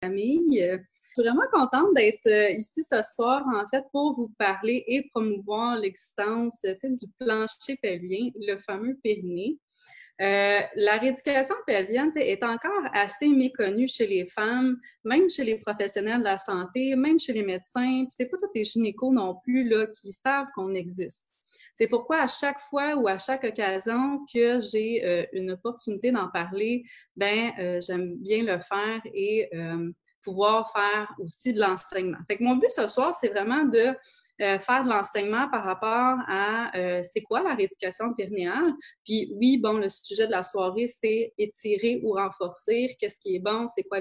famille. Je suis vraiment contente d'être ici ce soir, en fait, pour vous parler et promouvoir l'existence du plancher pelvien, le fameux périnée. La rééducation pelvienne est encore assez méconnue chez les femmes, même chez les professionnels de la santé, même chez les médecins. Puis c'est pas tous les gynécos non plus là, qui savent qu'on existe. C'est pourquoi à chaque fois ou à chaque occasion que j'ai une opportunité d'en parler, j'aime bien le faire et pouvoir faire aussi de l'enseignement. Fait que mon but ce soir, c'est vraiment de faire de l'enseignement par rapport à c'est quoi la rééducation périnéale. Puis oui, bon, le sujet de la soirée, c'est étirer ou renforcer, qu'est-ce qui est bon, c'est quoi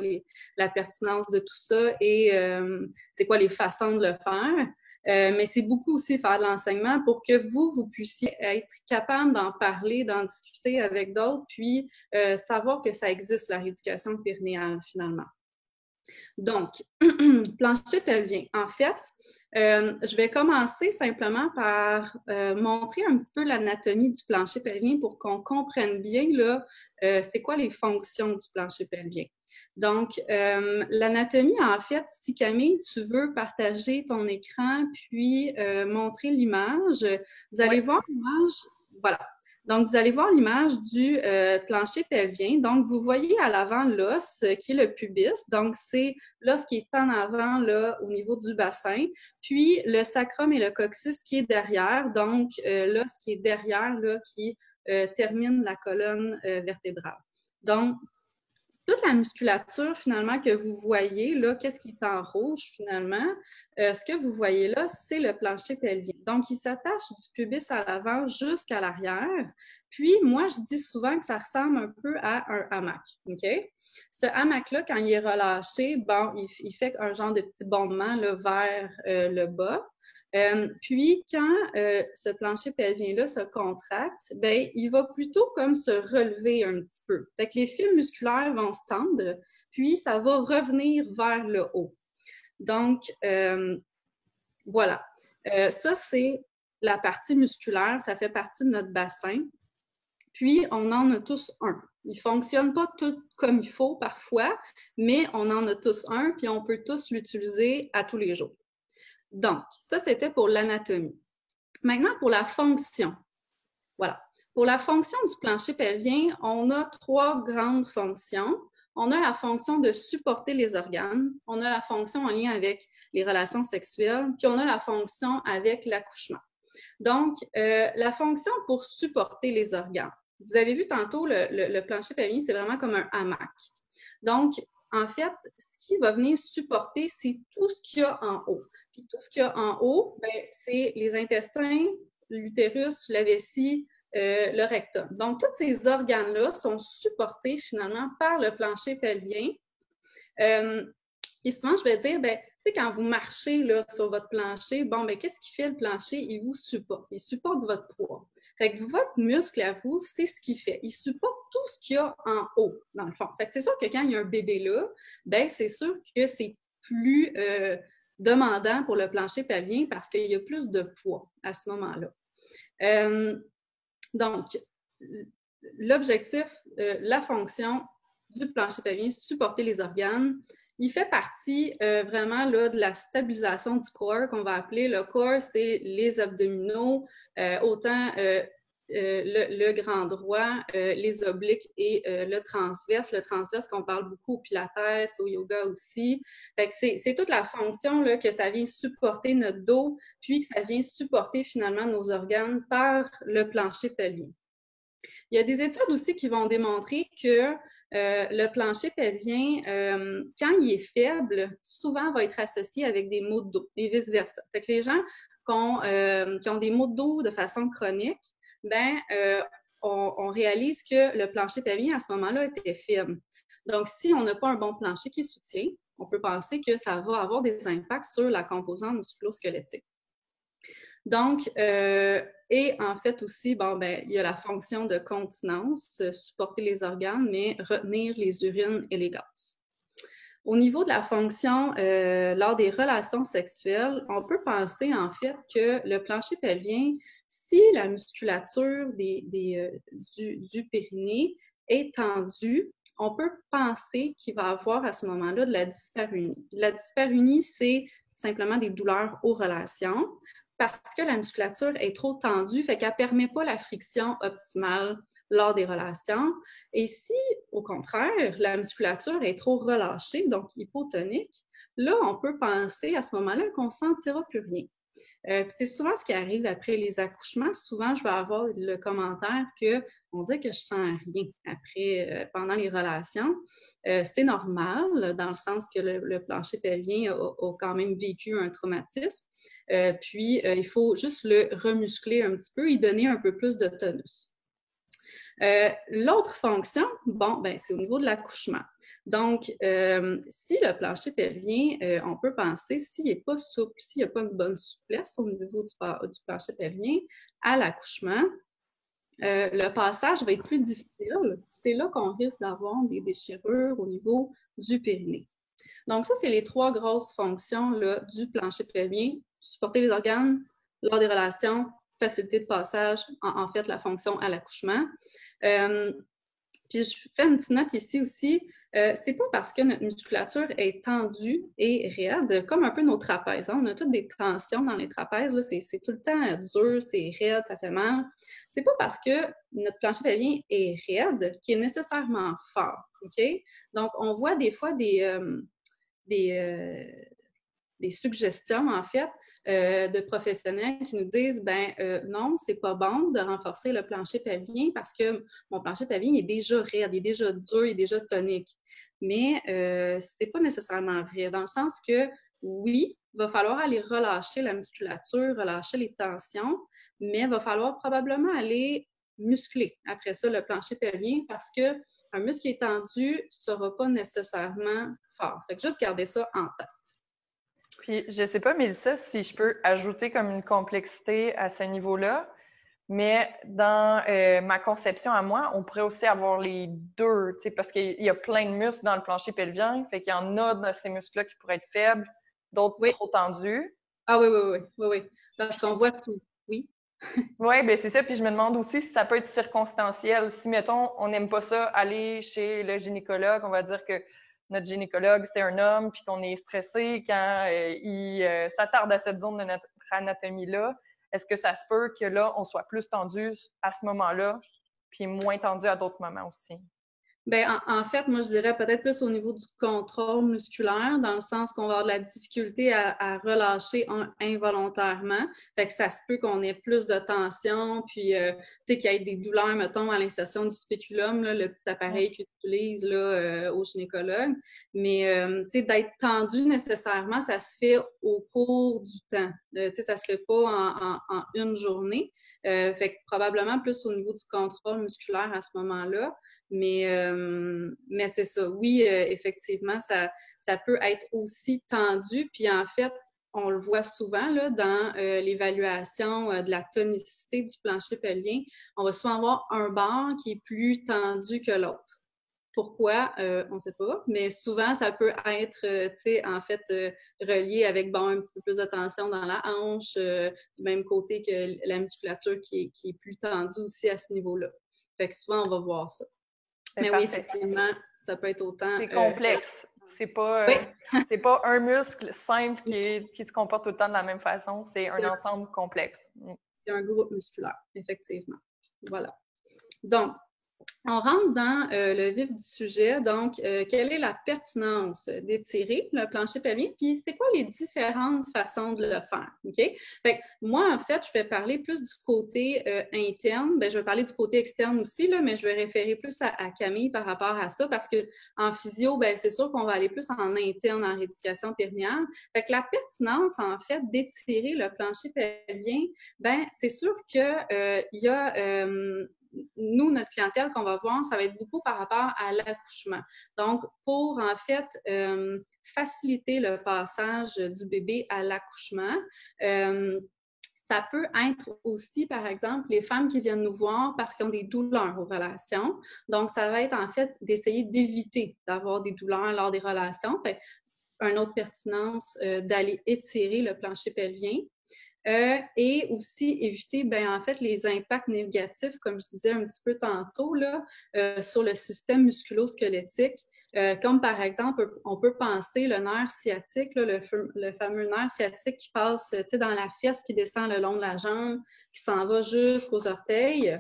la pertinence de tout ça et c'est quoi les façons de le faire. Mais c'est beaucoup aussi faire de l'enseignement pour que vous puissiez être capable d'en parler, d'en discuter avec d'autres, puis savoir que ça existe, la rééducation périnéale, finalement. Donc, plancher pelvien. En fait, je vais commencer simplement par montrer un petit peu l'anatomie du plancher pelvien pour qu'on comprenne bien là, c'est quoi les fonctions du plancher pelvien. Donc, l'anatomie, en fait, si Camille, tu veux partager ton écran puis montrer l'image, vous allez voir l'image, voilà. Donc, vous allez voir l'image du plancher pelvien. Donc, vous voyez à l'avant l'os qui est le pubis. Donc, c'est l'os qui est en avant là, au niveau du bassin. Puis, le sacrum et le coccyx qui est derrière. Donc, l'os qui est derrière, là, qui termine la colonne vertébrale. Donc, toute la musculature, finalement, que vous voyez, là, qu'est-ce qui est en rouge, finalement? Ce que vous voyez là, c'est le plancher pelvien. Donc, il s'attache du pubis à l'avant jusqu'à l'arrière. Puis, moi, je dis souvent que ça ressemble un peu à un hamac, OK? Ce hamac-là, quand il est relâché, bon, il fait un genre de petit bondement là, vers le bas. Puis, quand ce plancher pelvien-là se contracte, ben, il va plutôt comme se relever un petit peu. Fait que les fils musculaires vont se tendre, puis ça va revenir vers le haut. Donc, voilà. Ça, c'est la partie musculaire. Ça fait partie de notre bassin. Puis, on en a tous un. Il ne fonctionne pas tout comme il faut parfois, mais on en a tous un, puis on peut tous l'utiliser à tous les jours. Donc, ça, c'était pour l'anatomie. Maintenant, pour la fonction. Voilà. Pour la fonction du plancher pelvien, on a 3 grandes fonctions. On a la fonction de supporter les organes, on a la fonction en lien avec les relations sexuelles, puis on a la fonction avec l'accouchement. Donc, la fonction pour supporter les organes. Vous avez vu tantôt, le plancher pelvien, c'est vraiment comme un hamac. Donc, en fait, ce qui va venir supporter, c'est tout ce qu'il y a en haut. Puis tout ce qu'il y a en haut, c'est les intestins, l'utérus, la vessie, le rectum. Donc, tous ces organes-là sont supportés finalement par le plancher pelvien. Et souvent, je vais dire, tu sais, quand vous marchez là, sur votre plancher, qu'est-ce qui fait le plancher? Il vous supporte. Il supporte votre poids. Fait que votre muscle à vous, c'est ce qu'il fait. Il supporte tout ce qu'il y a en haut, dans le fond. Fait que c'est sûr que quand il y a un bébé là, c'est sûr que c'est plus demandant pour le plancher pelvien parce qu'il y a plus de poids à ce moment-là. Donc, l'objectif, la fonction du plancher pelvien, supporter les organes, il fait partie vraiment là, de la stabilisation du corps qu'on va appeler. Le corps, c'est les abdominaux, autant le grand droit, les obliques et le transverse. Le transverse qu'on parle beaucoup au pilates, au yoga aussi. Fait que c'est toute la fonction là, que ça vient supporter notre dos, puis que ça vient supporter finalement nos organes par le plancher pelvien. Il y a des études aussi qui vont démontrer que le plancher pelvien, quand il est faible, souvent va être associé avec des maux de dos et vice-versa. Fait que les gens qui ont des maux de dos de façon chronique, on réalise que le plancher pelvien à ce moment-là était faible. Donc, si on n'a pas un bon plancher qui soutient, on peut penser que ça va avoir des impacts sur la composante musculo-squelettique. Donc, et en fait aussi, il y a la fonction de continence, supporter les organes, mais retenir les urines et les gaz. Au niveau de la fonction, lors des relations sexuelles, on peut penser en fait que le plancher pelvien, si la musculature du périnée est tendue, on peut penser qu'il va avoir à ce moment-là de la dyspareunie. La dyspareunie, c'est simplement des douleurs aux relations parce que la musculature est trop tendue, fait qu'elle ne permet pas la friction optimale lors des relations. Et si, au contraire, la musculature est trop relâchée, donc hypotonique, là, on peut penser à ce moment-là qu'on ne sentira plus rien. C'est souvent ce qui arrive après les accouchements. Souvent, je vais avoir le commentaire qu'on dit que je sens rien après, pendant les relations. C'est normal, dans le sens que le plancher pelvien a quand même vécu un traumatisme. Puis, il faut juste le remuscler un petit peu et donner un peu plus de tonus. L'autre fonction, bon, ben, c'est au niveau de l'accouchement. Donc, si le plancher pelvien, on peut penser, s'il n'est pas souple, s'il n'y a pas une bonne souplesse au niveau du plancher pelvien, à l'accouchement, le passage va être plus difficile. C'est là qu'on risque d'avoir des déchirures au niveau du périnée. Donc, ça, c'est les 3 grosses fonctions là, du plancher pelvien. Supporter les organes lors des relations, facilité de passage, en fait, la fonction à l'accouchement. Puis, je fais une petite note ici aussi. C'est pas parce que notre musculature est tendue et raide, comme un peu nos trapèzes. Hein? On a toutes des tensions dans les trapèzes. C'est tout le temps dur, c'est raide, ça fait mal. C'est pas parce que notre plancher pelvien est raide qu'il est nécessairement fort. OK? Donc, on voit des fois des suggestions, en fait, de professionnels qui nous disent, non, c'est pas bon de renforcer le plancher pelvien parce que mon plancher pelvien est déjà raide, il est déjà dur, il est déjà tonique. Mais c'est pas nécessairement vrai, dans le sens que, oui, il va falloir aller relâcher la musculature, relâcher les tensions, mais il va falloir probablement aller muscler après ça le plancher pelvien parce que un muscle étendu ne sera pas nécessairement fort. Fait que juste garder ça en tête. Puis, je sais pas, Mélissa, si je peux ajouter comme une complexité à ce niveau-là, mais dans ma conception à moi, on pourrait aussi avoir les deux, parce qu'il y a plein de muscles dans le plancher pelvien, fait qu'il y en a de ces muscles-là qui pourraient être faibles, d'autres trop tendus. Ah oui. Parce qu'on voit tout. Oui. Oui, bien c'est ça. Puis je me demande aussi si ça peut être circonstanciel. Si, mettons, on n'aime pas ça, aller chez le gynécologue, on va dire que notre gynécologue, c'est un homme, puis qu'on est stressé quand il s'attarde à cette zone de notre anatomie-là. Est-ce que ça se peut que là, on soit plus tendu à ce moment-là, puis moins tendu à d'autres moments aussi? Ben, en fait, moi, je dirais peut-être plus au niveau du contrôle musculaire, dans le sens qu'on va avoir de la difficulté à relâcher involontairement. Fait que ça se peut qu'on ait plus de tension, puis tu sais, qu'il y ait des douleurs, mettons, à l'insertion du spéculum, là, le petit appareil qu'ils utilisent là, au gynécologue. Mais tu sais, d'être tendu nécessairement, ça se fait au cours du temps. Tu sais, ça se fait pas en une journée. Fait que probablement plus au niveau du contrôle musculaire à ce moment-là. Mais c'est ça. Oui, effectivement, ça peut être aussi tendu. Puis en fait, on le voit souvent là, dans l'évaluation de la tonicité du plancher pelvien. On va souvent avoir un bord qui est plus tendu que l'autre. Pourquoi? On ne sait pas. Mais souvent, ça peut être, en fait, relié avec, bon, un petit peu plus de tension dans la hanche, du même côté que la musculature qui est plus tendue aussi à ce niveau-là. Fait que souvent, on va voir ça. Mais oui, effectivement, ça peut être autant... C'est complexe. C'est pas, c'est pas un muscle simple qui se comporte tout le temps de la même façon. C'est un ensemble complexe. C'est un groupe musculaire, effectivement. Voilà. Donc, on rentre dans le vif du sujet. Donc, quelle est la pertinence d'étirer le plancher pelvien? Puis, c'est quoi les différentes façons de le faire? OK? Fait que moi, en fait, je vais parler plus du côté interne. Bien, je vais parler du côté externe aussi, là, mais je vais référer plus à Camille par rapport à ça parce que en physio, bien, c'est sûr qu'on va aller plus en interne, en rééducation périnéale. Fait que la pertinence, en fait, d'étirer le plancher pelvien, bien, c'est sûr que il y a nous, notre clientèle qu'on va voir, ça va être beaucoup par rapport à l'accouchement. Donc, pour en fait faciliter le passage du bébé à l'accouchement, ça peut être aussi, par exemple, les femmes qui viennent nous voir parce qu'elles ont des douleurs aux relations. Donc, ça va être en fait d'essayer d'éviter d'avoir des douleurs lors des relations. Fait, une autre pertinence d'aller étirer le plancher pelvien. et aussi éviter, en fait, les impacts négatifs, comme je disais un petit peu tantôt, là, sur le système musculo-squelettique. Comme par exemple, on peut penser le nerf sciatique, là, le fameux nerf sciatique qui passe dans la fesse, qui descend le long de la jambe, qui s'en va jusqu'aux orteils.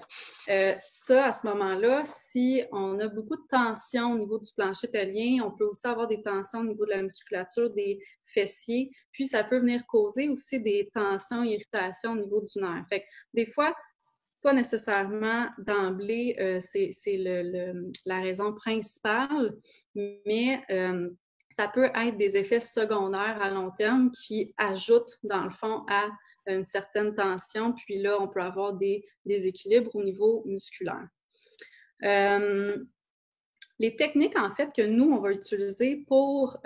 Ça, à ce moment-là, si on a beaucoup de tension au niveau du plancher pelvien, on peut aussi avoir des tensions au niveau de la musculature des fessiers, puis ça peut venir causer aussi des tensions, irritations au niveau du nerf. Fait que des fois, pas nécessairement d'emblée, c'est la raison principale, mais ça peut être des effets secondaires à long terme qui ajoutent, dans le fond, à une certaine tension. Puis là, on peut avoir des déséquilibres au niveau musculaire. Les techniques, en fait, que nous, on va utiliser pour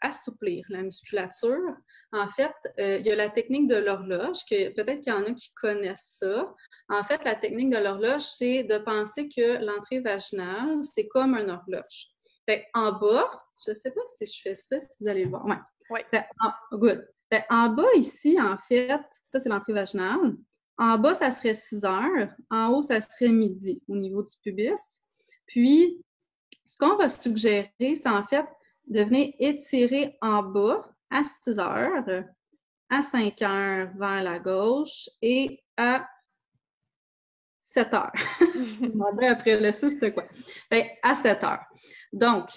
assouplir la musculature, en fait, il y a la technique de l'horloge, que peut-être qu'il y en a qui connaissent ça. En fait, la technique de l'horloge, c'est de penser que l'entrée vaginale, c'est comme une horloge. Fait en bas, je ne sais pas si je fais ça, si vous allez le voir. Ouais. Oui. Good. Fait en bas, ici, en fait, ça, c'est l'entrée vaginale. En bas, ça serait 6 heures. En haut, ça serait midi au niveau du pubis. Puis, ce qu'on va suggérer, c'est en fait de venir étirer en bas à 6 heures, à 5 heures vers la gauche et à 7 heures. Je me demandais après le 6, c'était quoi? Bien, à 7 heures. Donc,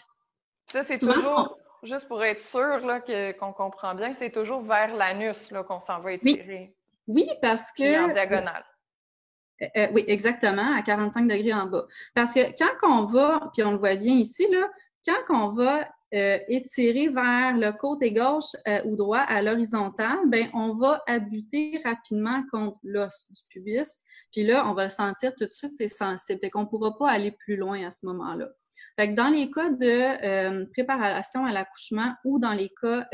ça, c'est toujours, juste pour être sûr là, qu'on comprend bien, c'est toujours vers l'anus qu'on s'en va étirer. Oui, parce que... Puis en diagonale. Oui, exactement, à 45 degrés en bas. Parce que quand on va, puis on le voit bien ici, là, quand on va étirer vers le côté gauche ou droit à l'horizontale, ben on va buter rapidement contre l'os du pubis. Puis là, on va le sentir tout de suite, c'est sensible. Fait qu'on ne pourra pas aller plus loin à ce moment-là. Fait que dans les cas de préparation à l'accouchement ou dans les cas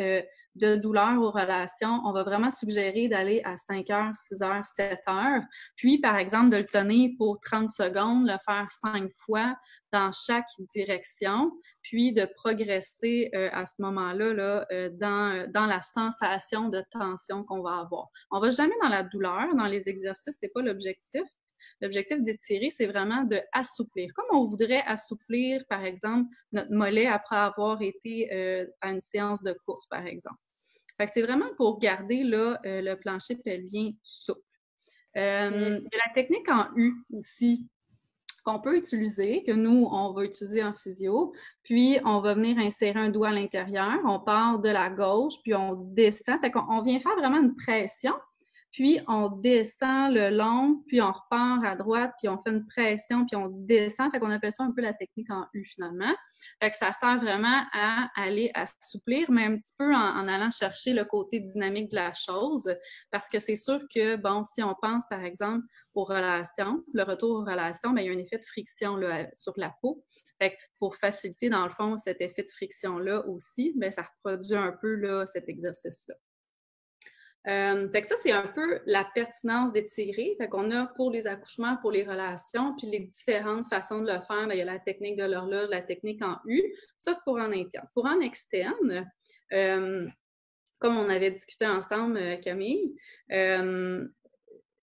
de douleur aux relations, on va vraiment suggérer d'aller à 5 heures, 6 heures, 7 heures. Puis, par exemple, de le tenir pour 30 secondes, le faire 5 fois dans chaque direction, puis de progresser à ce moment-là là, dans la sensation de tension qu'on va avoir. On va jamais dans la douleur, dans les exercices, c'est pas l'objectif. L'objectif d'étirer, c'est vraiment de assouplir. Comme on voudrait assouplir, par exemple, notre mollet après avoir été à une séance de course, par exemple. Fait que c'est vraiment pour garder là, le plancher pelvien souple. Il y a la technique en U aussi qu'on peut utiliser, que nous, on va utiliser en physio. Puis, on va venir insérer un doigt à l'intérieur. On part de la gauche, puis on descend. Fait qu'on vient faire vraiment une pression. Puis, on descend le long, puis on repart à droite, puis on fait une pression, puis on descend. Fait qu'on appelle ça un peu la technique en U, finalement. Fait que ça sert vraiment à aller assouplir, mais un petit peu en allant chercher le côté dynamique de la chose. Parce que c'est sûr que, bon, si on pense, par exemple, aux relations, le retour aux relations, bien, il y a un effet de friction là, sur la peau. Fait que pour faciliter, dans le fond, cet effet de friction-là aussi, bien, ça reproduit un peu là, cet exercice-là. Fait que ça, c'est un peu la pertinence d'étirer. Fait qu'on a pour les accouchements, pour les relations, puis les différentes façons de le faire, bien, il y a la technique de l'horloge, la technique en U. Ça, c'est pour en interne. Pour en externe, comme on avait discuté ensemble, Camille,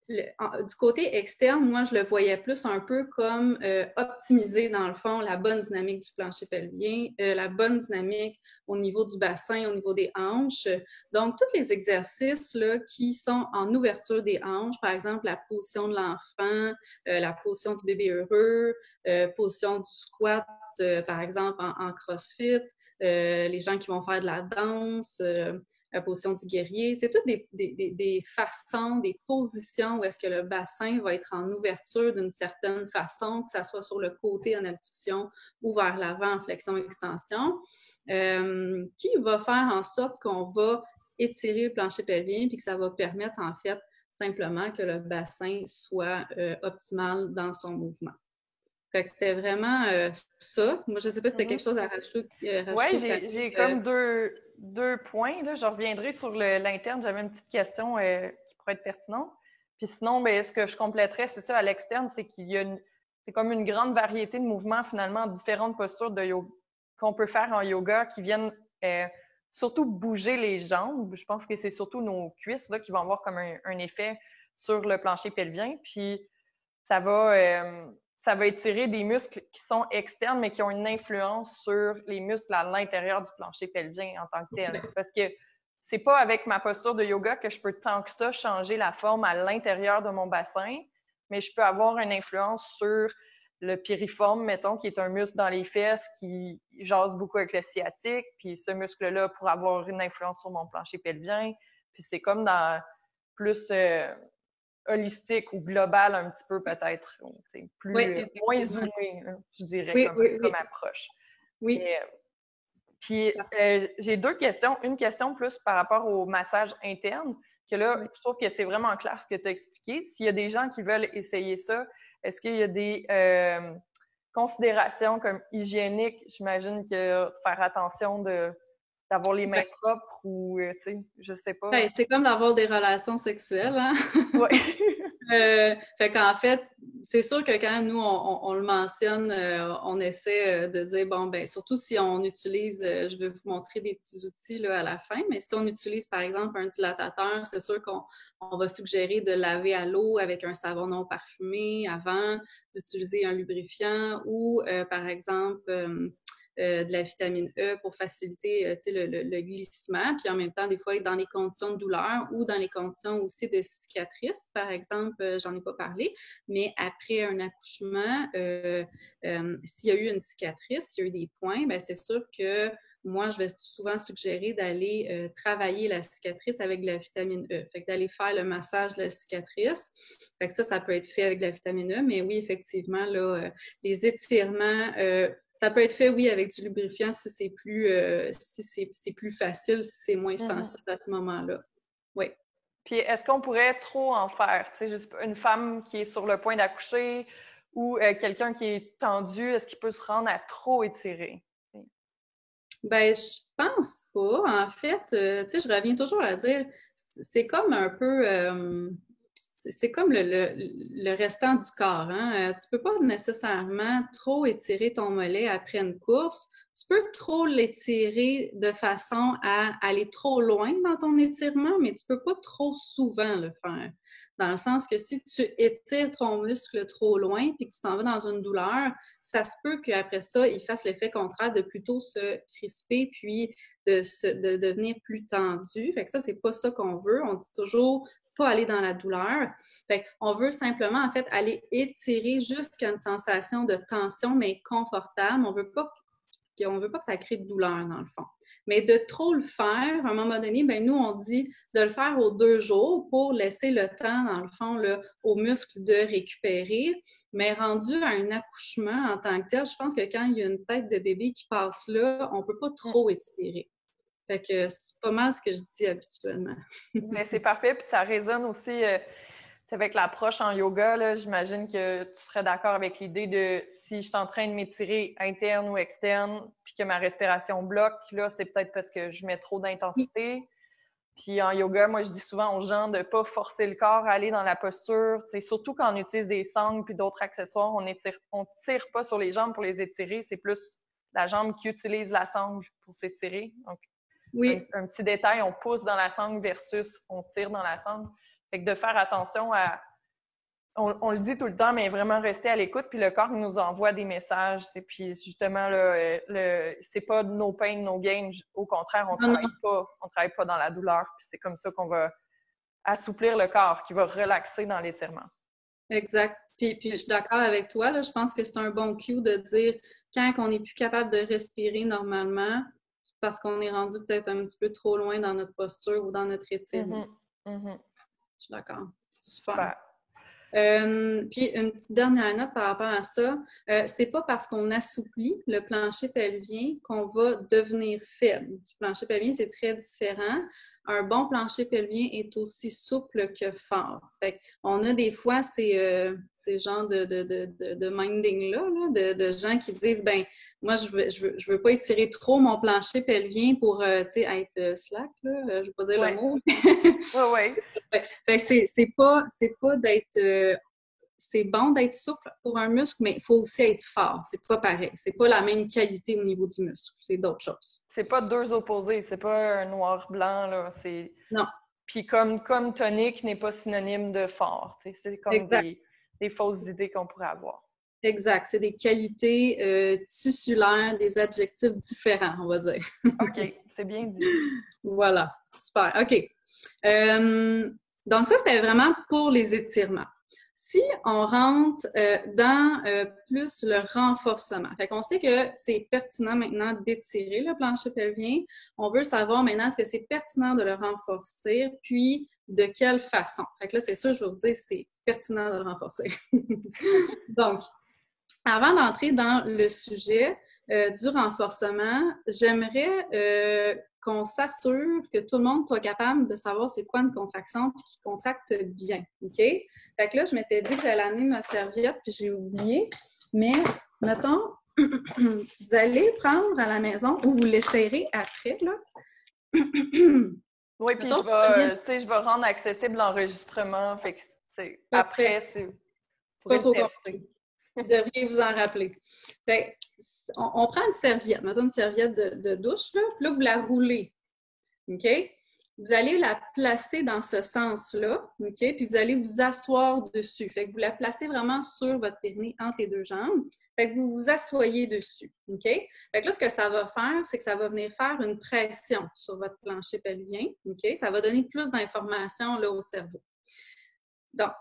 du côté externe, moi, je le voyais plus un peu comme optimiser, dans le fond, la bonne dynamique du plancher pelvien, la bonne dynamique au niveau du bassin, au niveau des hanches. Donc, tous les exercices là, qui sont en ouverture des hanches, par exemple, la position de l'enfant, la position du bébé heureux, position du squat, par exemple, en CrossFit, les gens qui vont faire de la danse, la position du guerrier. C'est toutes des façons, des positions où est-ce que le bassin va être en ouverture d'une certaine façon, que ça soit sur le côté en abduction ou vers l'avant en flexion-extension, qui va faire en sorte qu'on va étirer le plancher pelvien puis que ça va permettre en fait simplement que le bassin soit optimal dans son mouvement. Fait que c'était vraiment ça. Moi, je ne sais pas si c'était quelque chose à rajouter. Oui, j'ai comme deux points. Là. Je reviendrai sur l'interne. J'avais une petite question qui pourrait être pertinente. Puis sinon, ben, ce que je compléterais, c'est ça, à l'externe, c'est qu'il y a c'est comme une grande variété de mouvements, finalement, différentes postures de yoga qu'on peut faire en yoga qui viennent surtout bouger les jambes. Je pense que c'est surtout nos cuisses là, qui vont avoir comme un effet sur le plancher pelvien. Puis ça va étirer des muscles qui sont externes, mais qui ont une influence sur les muscles à l'intérieur du plancher pelvien en tant que tel. Parce que c'est pas avec ma posture de yoga que je peux tant que ça changer la forme à l'intérieur de mon bassin, mais je peux avoir une influence sur le piriforme, mettons, qui est un muscle dans les fesses qui jase beaucoup avec le sciatique, puis ce muscle-là pourrait avoir une influence sur mon plancher pelvien, puis c'est comme dans plus holistique ou global un petit peu peut-être, c'est plus moins zoomé, là, je dirais, comme approche. Oui. Puis j'ai deux questions. Une question plus par rapport au massage interne, que là, je trouve que c'est vraiment clair ce que tu as expliqué. S'il y a des gens qui veulent essayer ça, est-ce qu'il y a des considérations comme hygiéniques? J'imagine que faire attention d'avoir les mains propres ou, tu sais, je sais pas. Ben, c'est comme d'avoir des relations sexuelles, hein? Oui. Fait qu'en fait, c'est sûr que quand nous, on le mentionne, on essaie de dire, bon, ben surtout si on utilise, je vais vous montrer des petits outils là, à la fin, mais si on utilise, par exemple, un dilatateur, c'est sûr qu'on va suggérer de laver à l'eau avec un savon non parfumé avant d'utiliser un lubrifiant ou, par exemple, de la vitamine E pour faciliter le glissement, puis en même temps, des fois, être dans les conditions de douleur ou dans les conditions aussi de cicatrices, par exemple, j'en ai pas parlé, mais après un accouchement, s'il y a eu une cicatrice, s'il y a eu des points, bien, c'est sûr que moi, je vais souvent suggérer d'aller travailler la cicatrice avec de la vitamine E. Fait que d'aller faire le massage de la cicatrice. Fait que ça peut être fait avec de la vitamine E, mais oui, effectivement, là, les étirements, ça peut être fait, oui, avec du lubrifiant si c'est plus, c'est plus facile, si c'est moins sensible à ce moment-là. Oui. Puis, est-ce qu'on pourrait trop en faire? Tu sais, juste une femme qui est sur le point d'accoucher ou quelqu'un qui est tendu, est-ce qu'il peut se rendre à trop étirer? Ben, je pense pas. En fait, tu sais, je reviens toujours à dire, c'est comme un peu... c'est comme le restant du corps. Hein? Tu peux pas nécessairement trop étirer ton mollet après une course. Tu peux trop l'étirer de façon à aller trop loin dans ton étirement, mais tu peux pas trop souvent le faire. Dans le sens que si tu étires ton muscle trop loin puis que tu t'en vas dans une douleur, ça se peut qu'après ça, il fasse l'effet contraire de plutôt se crisper puis de devenir plus tendu. Fait que ça, c'est pas ça qu'on veut. On dit toujours pas aller dans la douleur. Fait on veut simplement, en fait, aller étirer jusqu'à une sensation de tension, mais confortable. On veut pas que ça crée de douleur, dans le fond. Mais de trop le faire, à un moment donné, ben nous, on dit de le faire aux 2 jours pour laisser le temps, dans le fond, là, aux muscles de récupérer. Mais rendu à un accouchement en tant que tel, je pense que quand il y a une tête de bébé qui passe là, on peut pas trop étirer. Fait que c'est pas mal ce que je dis habituellement. Mais c'est parfait, puis ça résonne aussi avec l'approche en yoga. Là, j'imagine que tu serais d'accord avec l'idée de si je suis en train de m'étirer interne ou externe, puis que ma respiration bloque, là, c'est peut-être parce que je mets trop d'intensité. Puis en yoga, moi, je dis souvent aux gens de ne pas forcer le corps à aller dans la posture. C'est surtout quand on utilise des sangles puis d'autres accessoires, on tire pas sur les jambes pour les étirer. C'est plus la jambe qui utilise la sangle pour s'étirer. Donc, un petit détail, on pousse dans la sangle versus on tire dans la sangle. Fait que de faire attention à... On le dit tout le temps, mais vraiment rester à l'écoute. Puis le corps nous envoie des messages. Puis justement, là, c'est pas no pain, no gain. Au contraire, on travaille pas dans la douleur. Puis c'est comme ça qu'on va assouplir le corps, qui va relaxer dans l'étirement. Exact. Puis je suis d'accord avec toi. Là, je pense que c'est un bon cue de dire quand on n'est plus capable de respirer normalement, parce qu'on est rendu peut-être un petit peu trop loin dans notre posture ou dans notre étirement. Je suis d'accord. Super. Puis une petite dernière note par rapport à ça, c'est pas parce qu'on assouplit le plancher pelvien qu'on va devenir faible. Du plancher pelvien, c'est très différent. Un bon plancher pelvien est aussi souple que fort. Fait on a des fois ces genres de minding-là, de gens qui disent, ben moi, je veux pas étirer trop mon plancher pelvien pour être slack, là. Je veux pas dire le mot. Oui. Fait c'est pas d'être... c'est bon d'être souple pour un muscle, mais il faut aussi être fort. C'est pas pareil. C'est pas la même qualité au niveau du muscle. C'est d'autres choses. C'est pas deux opposés. C'est pas un noir-blanc, là. Non. Puis comme tonique n'est pas synonyme de fort. C'est comme des fausses idées qu'on pourrait avoir. Exact. C'est des qualités tissulaires, des adjectifs différents, on va dire. OK. C'est bien dit. Voilà. Super. OK. Donc ça, c'était vraiment pour les étirements. Si on rentre dans plus le renforcement, fait qu'on sait que c'est pertinent maintenant d'étirer le plancher pelvien. On veut savoir maintenant est-ce que c'est pertinent de le renforcer, puis de quelle façon. Fait que là, c'est sûr, je vais vous dire, c'est pertinent de le renforcer. Donc, avant d'entrer dans le sujet du renforcement, j'aimerais qu'on s'assure que tout le monde soit capable de savoir c'est quoi une contraction puis qu'il contracte bien, OK? Fait que là, je m'étais dit que j'allais amener ma serviette puis j'ai oublié, mais mettons, vous allez prendre à la maison ou vous l'essayerez après, là. Oui, puis je vais rendre accessible l'enregistrement, fait que après, c'est pas trop compliqué. Vous devriez vous en rappeler. Fait, on prend une serviette, mettons une serviette de douche, là, puis là, vous la roulez. OK? Vous allez la placer dans ce sens-là, OK? Puis vous allez vous asseoir dessus. Fait que vous la placez vraiment sur votre périnée entre les deux jambes. Fait que vous vous assoyez dessus. OK? Fait que là, ce que ça va faire, c'est que ça va venir faire une pression sur votre plancher pelvien. OK? Ça va donner plus d'informations là, au cerveau. Donc,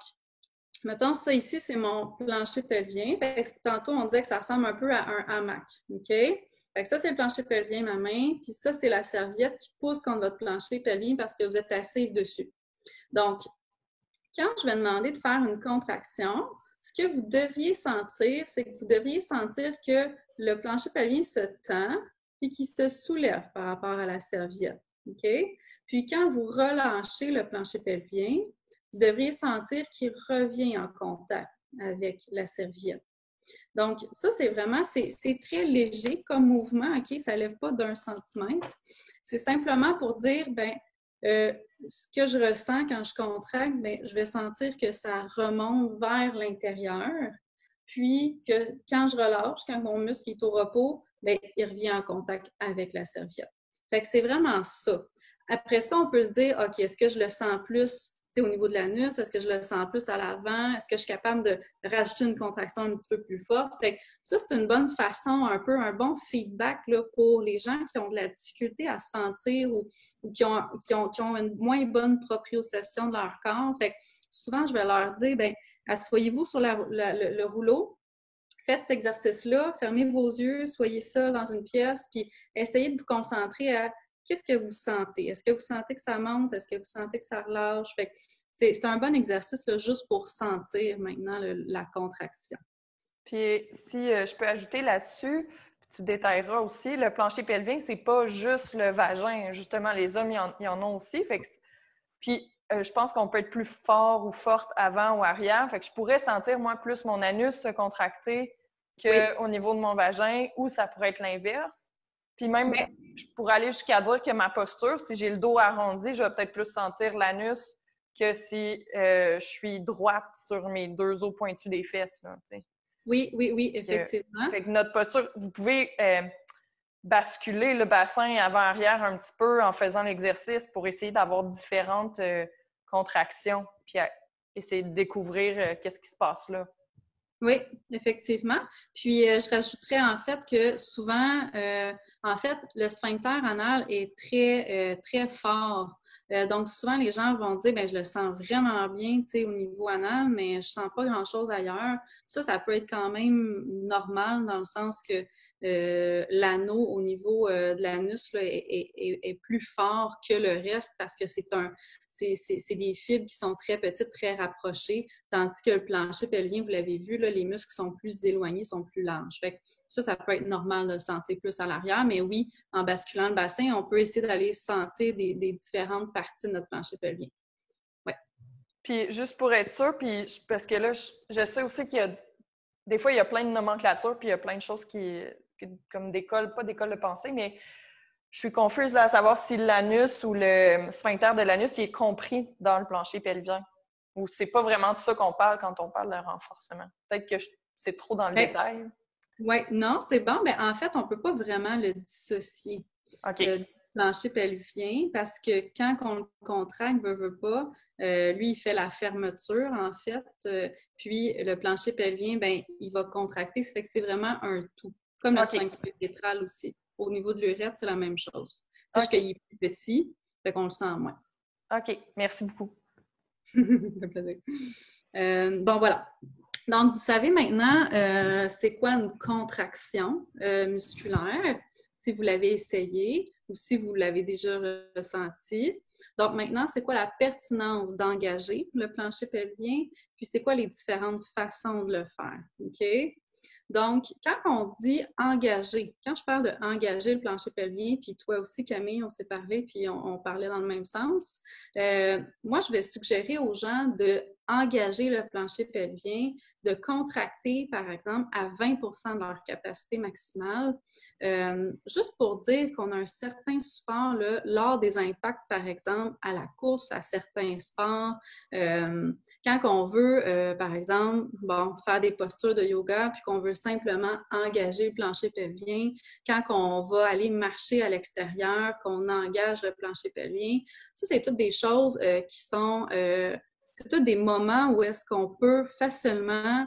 mettons, ça ici, c'est mon plancher pelvien. Fait que tantôt, on disait que ça ressemble un peu à un hamac. OK? Fait que ça, c'est le plancher pelvien, ma main. Puis ça, c'est la serviette qui pousse contre votre plancher pelvien parce que vous êtes assise dessus. Donc, quand je vais demander de faire une contraction, ce que vous devriez sentir, c'est que vous devriez sentir que le plancher pelvien se tend puis qu'il se soulève par rapport à la serviette. OK? Puis quand vous relâchez le plancher pelvien, vous devriez sentir qu'il revient en contact avec la serviette. Donc, ça, c'est vraiment, c'est très léger comme mouvement, OK? Ça ne lève pas d'1 centimètre. C'est simplement pour dire, ce que je ressens quand je contracte, je vais sentir que ça remonte vers l'intérieur. Puis, que quand je relâche, quand mon muscle est au repos, il revient en contact avec la serviette. Fait que c'est vraiment ça. Après ça, on peut se dire, OK, est-ce que je le sens plus au niveau de l'anus? Est-ce que je le sens plus à l'avant? Est-ce que je suis capable de rajouter une contraction un petit peu plus forte? Fait que ça, c'est une bonne façon, un bon feedback là, pour les gens qui ont de la difficulté à se sentir ou qui ont une moins bonne proprioception de leur corps. Fait que souvent, je vais leur dire, asseyez-vous sur le rouleau, faites cet exercice-là, fermez vos yeux, soyez seul dans une pièce, puis essayez de vous concentrer à qu'est-ce que vous sentez? Est-ce que vous sentez que ça monte? Est-ce que vous sentez que ça relâche? Fait que c'est un bon exercice là, juste pour sentir maintenant la contraction. Puis si je peux ajouter là-dessus, tu détailleras aussi, le plancher pelvien, c'est pas juste le vagin. Justement, les hommes, ils en ont aussi. Fait que, puis je pense qu'on peut être plus fort ou forte avant ou arrière. Fait que je pourrais sentir, moi, plus mon anus se contracter qu'au niveau de mon vagin, ou ça pourrait être l'inverse. Puis même, je pourrais aller jusqu'à dire que ma posture, si j'ai le dos arrondi, je vais peut-être plus sentir l'anus que si je suis droite sur mes deux os pointus des fesses. Là, oui, effectivement. Fait que notre posture, vous pouvez basculer le bassin avant-arrière un petit peu en faisant l'exercice pour essayer d'avoir différentes contractions, puis essayer de découvrir qu'est-ce qui se passe là. Oui, effectivement. Puis, je rajouterais en fait que souvent, en fait, le sphincter anal est très fort. Donc, souvent, les gens vont dire, je le sens vraiment bien, tu sais, au niveau anal, mais je sens pas grand-chose ailleurs. Ça peut être quand même normal dans le sens que l'anneau au niveau de l'anus là, est plus fort que le reste parce que c'est des fibres qui sont très petites, très rapprochées, tandis que le plancher pelvien, vous l'avez vu, là, les muscles sont plus éloignés, sont plus larges. Fait que ça peut être normal de le sentir plus à l'arrière, mais oui, en basculant le bassin, on peut essayer d'aller sentir des différentes parties de notre plancher pelvien. Ouais. Puis juste pour être sûr, puis parce que là, je sais aussi qu'il y a des fois, il y a plein de nomenclatures, puis il y a plein de choses comme pas d'école de pensée, mais je suis confuse là, à savoir si l'anus ou le sphincter de l'anus il est compris dans le plancher pelvien. Ou c'est pas vraiment de ça qu'on parle quand on parle de renforcement? Peut-être que c'est trop dans le détail. Oui, non, c'est bon. Mais en fait, on peut pas vraiment le dissocier. OK. Du plancher pelvien parce que quand on le contracte, veut pas, lui, il fait la fermeture, en fait. Puis le plancher pelvien, ben, il va contracter. Ça fait que c'est vraiment un tout. Comme le sphincter urétral aussi. Au niveau de l'urètre, c'est la même chose. C'est juste qu'il est plus petit, fait qu'on le sent moins. OK. Merci beaucoup. Ça fait plaisir. Bon, voilà. Donc, vous savez maintenant c'est quoi une contraction musculaire, si vous l'avez essayé ou si vous l'avez déjà ressenti. Donc, maintenant, c'est quoi la pertinence d'engager le plancher pelvien, puis c'est quoi les différentes façons de le faire, OK? Donc, quand on dit engager, quand je parle de engager le plancher pelvien, puis toi aussi, Camille, on s'est parlé, puis on parlait dans le même sens, moi, je vais suggérer aux gens de engager le plancher pelvien, de contracter, par exemple, à 20 de leur capacité maximale, juste pour dire qu'on a un certain support là, lors des impacts, par exemple, à la course, à certains sports. Quand on veut, par exemple, faire des postures de yoga, puis qu'on veut simplement engager le plancher pelvien, quand on va aller marcher à l'extérieur, qu'on engage le plancher pelvien, ça, c'est toutes des choses qui sont... c'est tous des moments où est-ce qu'on peut facilement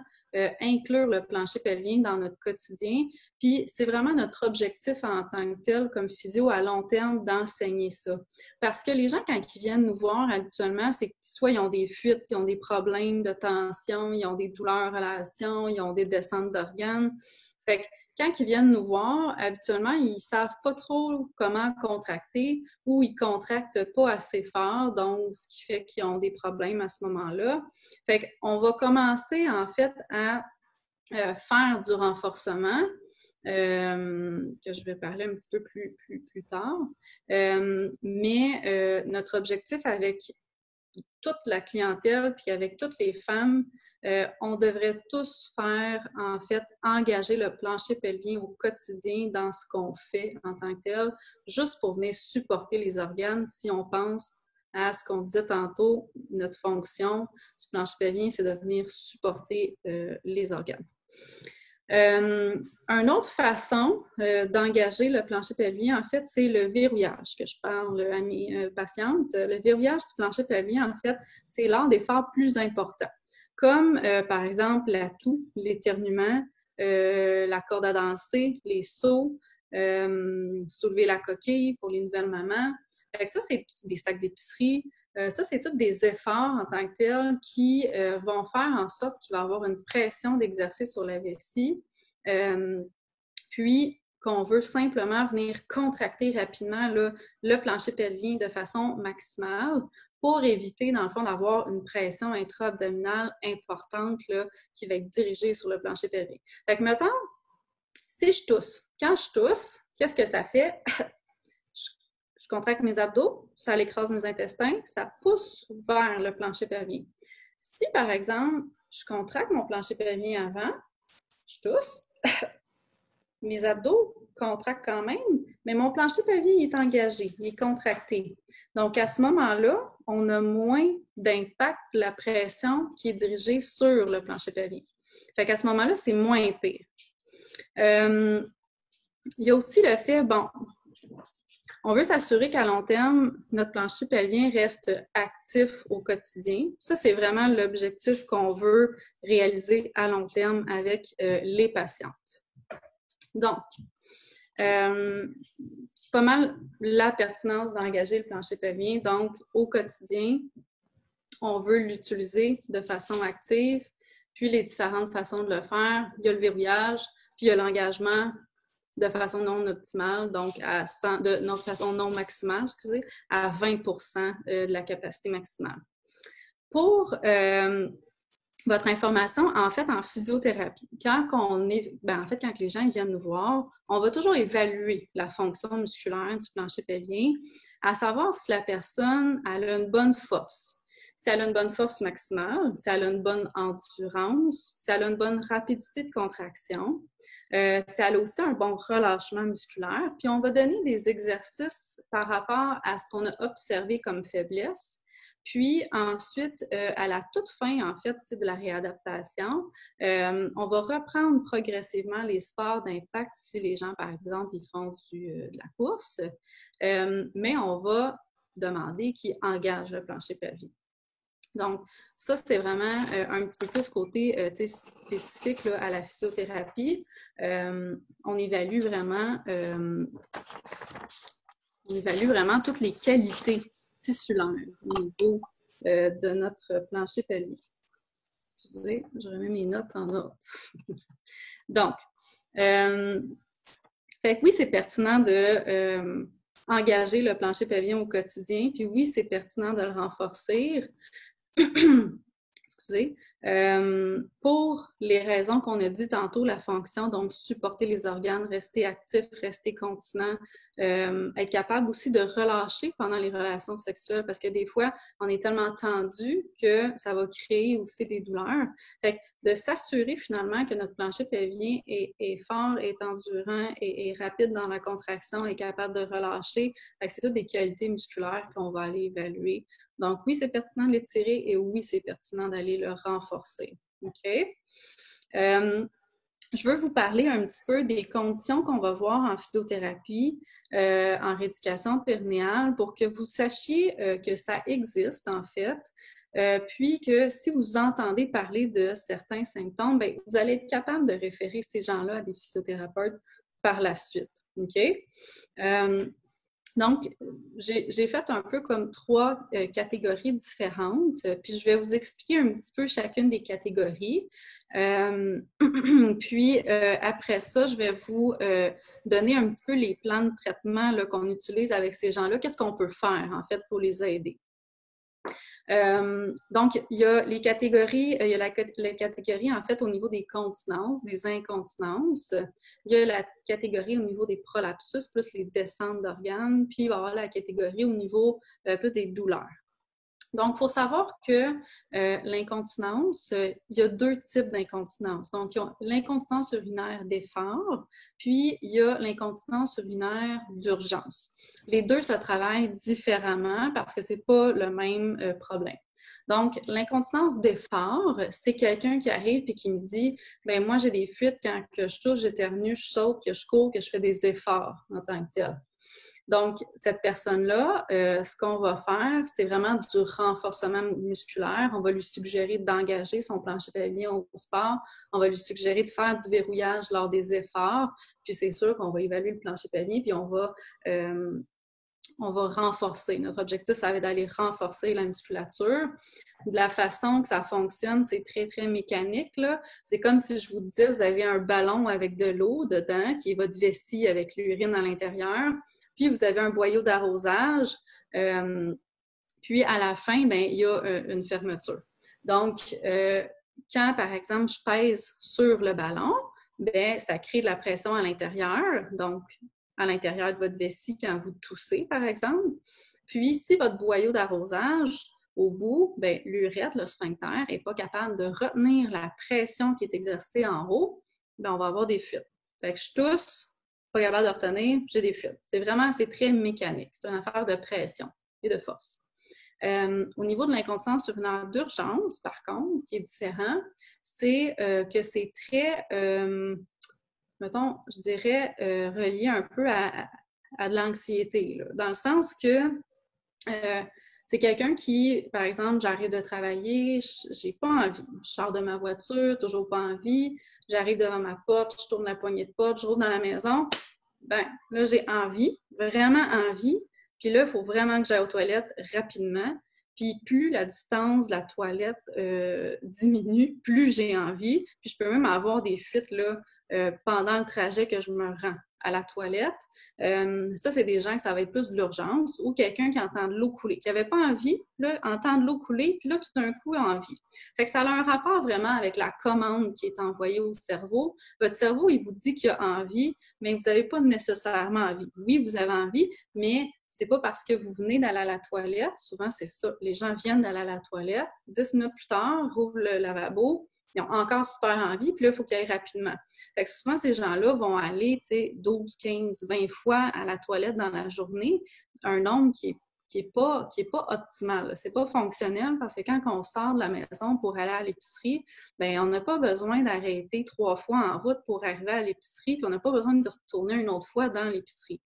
inclure le plancher pelvien dans notre quotidien. Puis c'est vraiment notre objectif en tant que tel, comme physio à long terme, d'enseigner ça. Parce que les gens, quand ils viennent nous voir habituellement, c'est que soit ils ont des fuites, ils ont des problèmes de tension, ils ont des douleurs relations, ils ont des descentes d'organes. Fait que quand ils viennent nous voir, habituellement, ils savent pas trop comment contracter ou ils contractent pas assez fort, donc ce qui fait qu'ils ont des problèmes à ce moment-là. Fait qu'on va commencer, en fait, à faire du renforcement, que je vais parler un petit peu plus tard. Mais notre objectif avec toute la clientèle, puis avec toutes les femmes, on devrait tous faire, en fait, engager le plancher pelvien au quotidien dans ce qu'on fait en tant que tel, juste pour venir supporter les organes. Si on pense à ce qu'on disait tantôt, notre fonction du plancher pelvien, c'est de venir supporter les organes. Une autre façon d'engager le plancher pelvien, en fait, c'est le verrouillage que je parle à mes patientes. Le verrouillage du plancher pelvien, en fait, c'est l'un des efforts plus importants, comme par exemple la toux, l'éternuement, la corde à danser, les sauts, soulever la coquille pour les nouvelles mamans. Fait que ça, c'est des sacs d'épicerie. Ça, c'est tous des efforts en tant que tels qui vont faire en sorte qu'il va y avoir une pression d'exercer sur la vessie, puis qu'on veut simplement venir contracter rapidement là, le plancher pelvien de façon maximale pour éviter, dans le fond, d'avoir une pression intra-abdominale importante là, qui va être dirigée sur le plancher pelvien. Fait que, mettons, si je tousse, quand je tousse, qu'est-ce que ça fait? Je contracte mes abdos, ça l'écrase mes intestins, ça pousse vers le plancher pelvien. Si, par exemple, je contracte mon plancher pelvien avant, je tousse, mes abdos contractent quand même, mais mon plancher pelvien est engagé, il est contracté. Donc, à ce moment-là, on a moins d'impact de la pression qui est dirigée sur le plancher pelvien. Fait qu'à ce moment-là, c'est moins pire. Il y a aussi le fait, on veut s'assurer qu'à long terme, notre plancher pelvien reste actif au quotidien. Ça, c'est vraiment l'objectif qu'on veut réaliser à long terme avec les patientes. Donc, c'est pas mal la pertinence d'engager le plancher pelvien. Donc, au quotidien, on veut l'utiliser de façon active. Puis, les différentes façons de le faire, il y a le verrouillage, puis il y a l'engagement de façon non optimale, donc de façon non maximale, excusez, à 20 de la capacité maximale. Pour votre information, en fait, en physiothérapie, quand les gens viennent nous voir, on va toujours évaluer la fonction musculaire du plancher pelvien, à savoir si la personne elle a une bonne force, si elle a une bonne force maximale, si elle a une bonne endurance, si elle a une bonne rapidité de contraction, si elle a aussi un bon relâchement musculaire. Puis on va donner des exercices par rapport à ce qu'on a observé comme faiblesse. Puis ensuite, à la toute fin, en fait, de la réadaptation, on va reprendre progressivement les sports d'impact si les gens, par exemple, ils font de la course, mais on va demander qu'ils engagent le plancher pelvien. Donc, ça, c'est vraiment un petit peu plus côté spécifique là, à la physiothérapie. On évalue vraiment toutes les qualités tissulaires au niveau de notre plancher pelvien. Excusez, je remets mes notes en ordre. Donc, fait que oui, c'est pertinent de engager le plancher pelvien au quotidien, puis oui, c'est pertinent de le renforcer. Excusez. Pour les raisons qu'on a dit tantôt, la fonction, donc supporter les organes, rester actif, rester continent, être capable aussi de relâcher pendant les relations sexuelles parce que des fois, on est tellement tendu que ça va créer aussi des douleurs. Fait que de s'assurer finalement que notre plancher pelvien est fort, est endurant, est rapide dans la contraction, est capable de relâcher. Fait que c'est toutes des qualités musculaires qu'on va aller évaluer. Donc oui, c'est pertinent de l'étirer et oui, c'est pertinent d'aller le renforcer. OK? Je veux vous parler un petit peu des conditions qu'on va voir en physiothérapie, en rééducation périnéale, pour que vous sachiez que ça existe, en fait. Puis que si vous entendez parler de certains symptômes, bien, vous allez être capable de référer ces gens-là à des physiothérapeutes par la suite. OK? Donc, j'ai fait un peu comme 3 catégories différentes, puis je vais vous expliquer un petit peu chacune des catégories. Puis, après ça, je vais vous donner un petit peu les plans de traitement qu'on utilise avec ces gens-là. Qu'est-ce qu'on peut faire, en fait, pour les aider? Donc, il y a les catégories, il y a la catégorie, en fait, au niveau des continences, des incontinences. Il y a la catégorie au niveau des prolapsus, plus les descentes d'organes. Puis, il va y avoir la catégorie au niveau plus des douleurs. Donc, il faut savoir que l'incontinence, il y a 2 types d'incontinence. Donc, il y a l'incontinence urinaire d'effort, puis il y a l'incontinence urinaire d'urgence. Les deux se travaillent différemment parce que ce n'est pas le même problème. Donc, l'incontinence d'effort, c'est quelqu'un qui arrive et qui me dit « Bien, moi, j'ai des fuites quand que je touche, j'éternue, je saute, que je cours, que je fais des efforts en tant que tel. » Donc, cette personne-là, ce qu'on va faire, c'est vraiment du renforcement musculaire. On va lui suggérer d'engager son plancher pelvien au sport. On va lui suggérer de faire du verrouillage lors des efforts. Puis, c'est sûr qu'on va évaluer le plancher pelvien, puis on va renforcer. Notre objectif, ça va être d'aller renforcer la musculature. De la façon que ça fonctionne, c'est très, très mécanique, là. C'est comme si je vous disais, vous avez un ballon avec de l'eau dedans, qui est votre vessie avec l'urine à l'intérieur. Puis, vous avez un boyau d'arrosage. Puis, à la fin, bien, il y a une fermeture. Donc, quand, par exemple, je pèse sur le ballon, bien, ça crée de la pression à l'intérieur. Donc, à l'intérieur de votre vessie quand vous toussez, par exemple. Puis, si votre boyau d'arrosage, au bout, bien, l'urètre, le sphincter, n'est pas capable de retenir la pression qui est exercée en haut, bien, on va avoir des fuites. Fait que je tousse, pas capable de retenir, j'ai des fuites. C'est très mécanique. C'est une affaire de pression et de force. Au niveau de l'incontinence urinaire d'urgence, par contre, ce qui est différent, c'est que c'est très, mettons, je dirais, relié un peu à de l'anxiété, dans le sens que c'est quelqu'un qui, par exemple, j'arrive de travailler, j'ai pas envie. Je sors de ma voiture, toujours pas envie. J'arrive devant ma porte, je tourne la poignée de porte, je rouvre dans la maison. Ben, là, j'ai envie, vraiment envie. Puis là, il faut vraiment que j'aille aux toilettes rapidement. Puis plus la distance de la toilette diminue, plus j'ai envie. Puis je peux même avoir des fuites là, pendant le trajet que je me rends à la toilette. Ça, c'est des gens que ça va être plus de l'urgence ou quelqu'un qui entend de l'eau couler, qui n'avait pas envie, là, entend de l'eau couler, puis là, tout d'un coup, a envie. Fait que ça a un rapport vraiment avec la commande qui est envoyée au cerveau. Votre cerveau, il vous dit qu'il a envie, mais vous n'avez pas nécessairement envie. Oui, vous avez envie, mais c'est pas parce que vous venez d'aller à la toilette, souvent c'est ça, les gens viennent d'aller à la toilette, 10 minutes plus tard, rouvrent le lavabo, ils ont encore super envie, puis là, il faut qu'ils aillent rapidement. Fait que souvent, ces gens-là vont aller, tu sais, 12, 15, 20 fois à la toilette dans la journée, un nombre qui est pas optimal. C'est pas fonctionnel parce que quand on sort de la maison pour aller à l'épicerie, ben on n'a pas besoin d'arrêter 3 fois en route pour arriver à l'épicerie, puis on n'a pas besoin de retourner une autre fois dans l'épicerie.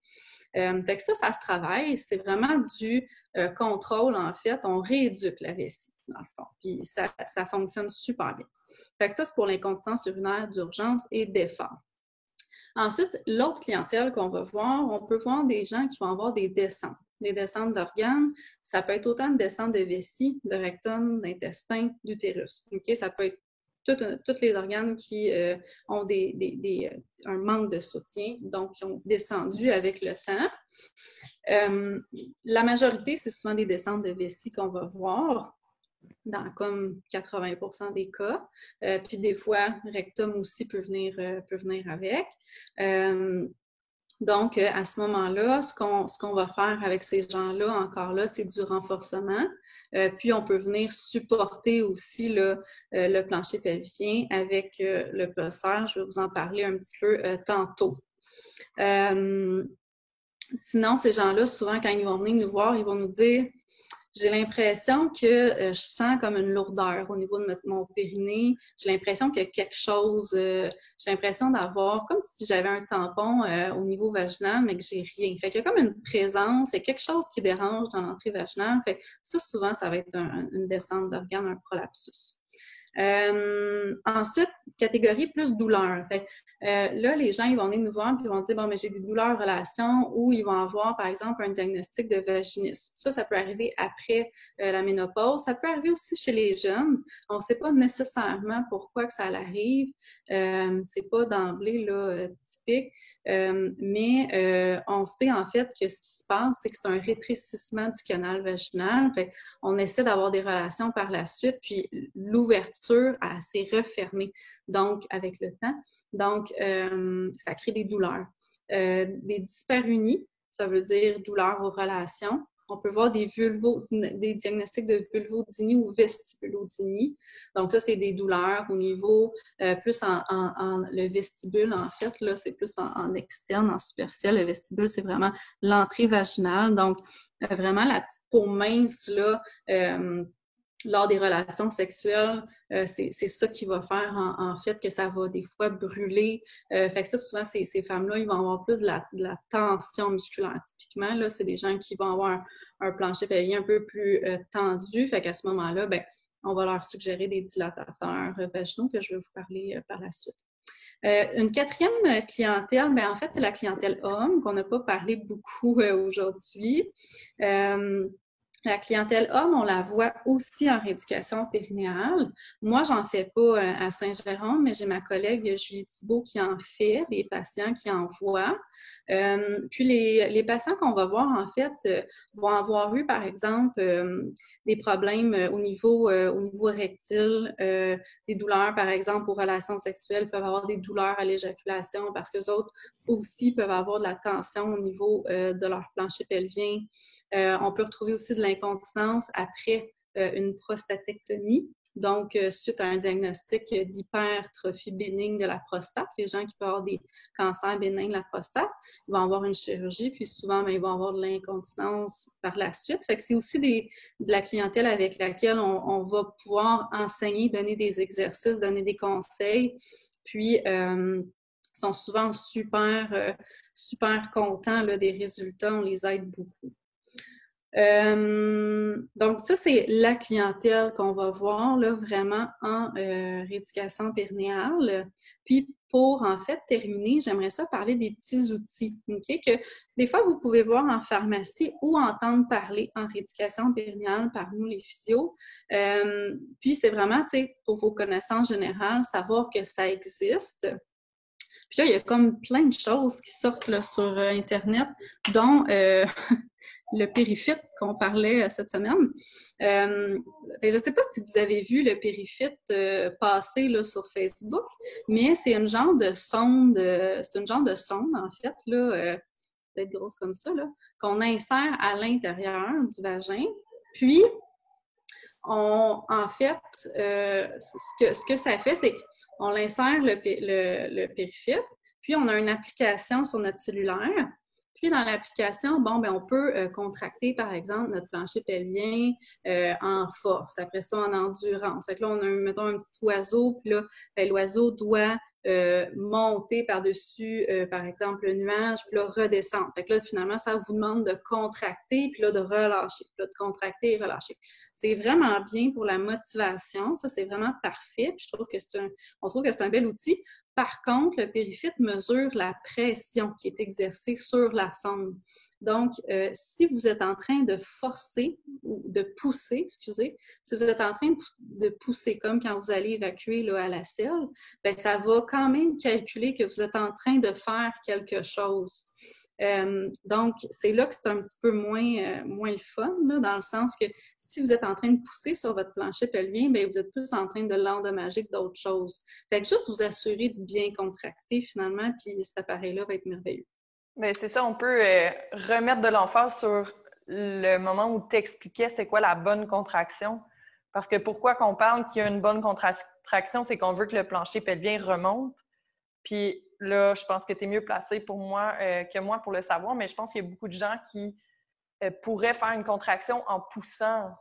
Fait que ça se travaille. C'est vraiment du contrôle, en fait. On rééduque la vessie, dans le fond. Puis ça fonctionne super bien. Fait que ça, c'est pour l'incontinence urinaire d'urgence et d'effort. Ensuite, l'autre clientèle qu'on va voir, on peut voir des gens qui vont avoir des descentes d'organes. Ça peut être autant de descentes de vessie, de rectum, d'intestin, d'utérus. Okay? Ça peut être tous les organes qui ont un manque de soutien, donc qui ont descendu avec le temps. La majorité, c'est souvent des descentes de vessie qu'on va voir dans comme 80% des cas. Puis des fois, rectum aussi peut venir avec. Donc, à ce moment-là, ce qu'on va faire avec ces gens-là, encore là, c'est du renforcement. Puis, on peut venir supporter aussi le plancher pelvien avec le pulsaire. Je vais vous en parler un petit peu tantôt. Sinon, ces gens-là, souvent, quand ils vont venir nous voir, ils vont nous dire j'ai l'impression que je sens comme une lourdeur au niveau de mon périnée. J'ai l'impression qu'il y a quelque chose. J'ai l'impression d'avoir comme si j'avais un tampon au niveau vaginal, mais que j'ai rien. Fait qu'il y a comme une présence, il y a quelque chose qui dérange dans l'entrée vaginale. Fait que ça, souvent, ça va être une descente d'organes, un prolapsus. Ensuite, catégorie plus douleur. Fait, là, les gens, ils vont venir nous voir et ils vont dire, bon, mais j'ai des douleurs en relation, ou ils vont avoir, par exemple, un diagnostic de vaginisme. Ça peut arriver après la ménopause. Ça peut arriver aussi chez les jeunes. On ne sait pas nécessairement pourquoi que ça arrive. C'est pas d'emblée là, typique. Mais on sait en fait que ce qui se passe, c'est que c'est un rétrécissement du canal vaginal. Fait, on essaie d'avoir des relations par la suite, puis l'ouverture s'est refermée, donc avec le temps. Donc, ça crée des douleurs. Des dyspareunies, ça veut dire douleurs aux relations. On peut voir des diagnostics de vulvodynie ou vestibulodynie. Donc, ça, c'est des douleurs au niveau plus le vestibule, en fait. Là, c'est plus en externe, en superficiel. Le vestibule, c'est vraiment l'entrée vaginale. Donc, vraiment, la petite peau mince, là, lors des relations sexuelles, c'est ça qui va faire en fait que ça va des fois brûler. Fait que ça, souvent, ces femmes-là, ils vont avoir plus de la tension musculaire. Typiquement, là, c'est des gens qui vont avoir un plancher pelvien un peu plus tendu. Fait qu'à ce moment-là, ben, on va leur suggérer des dilatateurs vaginaux que je vais vous parler par la suite. Une quatrième clientèle, ben en fait, c'est la clientèle homme qu'on n'a pas parlé beaucoup aujourd'hui. La clientèle homme, on la voit aussi en rééducation périnéale. Moi, j'en fais pas à Saint-Jérôme, mais j'ai ma collègue Julie Thibault qui en fait, des patients qui en voient. Puis les patients qu'on va voir, en fait, vont avoir eu, par exemple, des problèmes au niveau rectil, des douleurs, par exemple, aux relations sexuelles, peuvent avoir des douleurs à l'éjaculation parce que les autres aussi peuvent avoir de la tension au niveau de leur plancher pelvien. On peut retrouver aussi de l'incontinence après une prostatectomie, donc suite à un diagnostic d'hypertrophie bénigne de la prostate. Les gens qui peuvent avoir des cancers bénins de la prostate, ils vont avoir une chirurgie, puis souvent, ils vont avoir de l'incontinence par la suite. Fait que c'est aussi de la clientèle avec laquelle on va pouvoir enseigner, donner des exercices, donner des conseils, puis sont souvent super contents là, des résultats. On les aide beaucoup. Donc, ça, c'est la clientèle qu'on va voir là, vraiment en rééducation périnéale. Puis, pour en fait terminer, j'aimerais ça parler des petits outils, okay, que des fois, vous pouvez voir en pharmacie ou entendre parler en rééducation périnéale par nous, les physios. Puis, c'est vraiment, tu sais, pour vos connaissances générales, savoir que ça existe. Puis là, il y a comme plein de choses qui sortent là, sur Internet, dont le périfit qu'on parlait cette semaine. Je ne sais pas si vous avez vu le périfit passer là, sur Facebook, mais c'est une genre de sonde, en fait, là, peut-être grosses comme ça, là, qu'on insère à l'intérieur du vagin. Puis, en fait, ce que ça fait, c'est qu'on l'insère le périphite, puis on a une application sur notre cellulaire. Puis dans l'application, bon, ben on peut contracter, par exemple, notre plancher pelvien en force. Après ça, en endurance. Fait que là, on a, mettons, un petit oiseau, puis là, ben, l'oiseau doit monter par-dessus, par exemple, le nuage, puis là, redescendre. Fait que là, finalement, ça vous demande de contracter, puis là, de relâcher, puis là, de contracter et relâcher. C'est vraiment bien pour la motivation. Ça, c'est vraiment parfait. Puis je trouve que on trouve que c'est un bel outil. Par contre, le périphite mesure la pression qui est exercée sur la sonde. Donc, si vous êtes en train de forcer ou de pousser, excusez, si vous êtes en train de pousser, comme quand vous allez évacuer là, à la selle, bien, ça va quand même calculer que vous êtes en train de faire quelque chose. Donc, c'est là que c'est un petit peu moins le fun, là, dans le sens que si vous êtes en train de pousser sur votre plancher pelvien, bien, vous êtes plus en train de l'endommager que d'autres choses. Fait que juste vous assurer de bien contracter finalement, puis cet appareil-là va être merveilleux. Bien, c'est ça, on peut remettre de l'emphase sur le moment où tu expliquais c'est quoi la bonne contraction. Parce que pourquoi qu'on parle qu'il y a une bonne contraction, c'est qu'on veut que le plancher pelvien remonte. Puis là, je pense que tu es mieux placé pour moi que moi pour le savoir, mais je pense qu'il y a beaucoup de gens qui pourraient faire une contraction en poussant.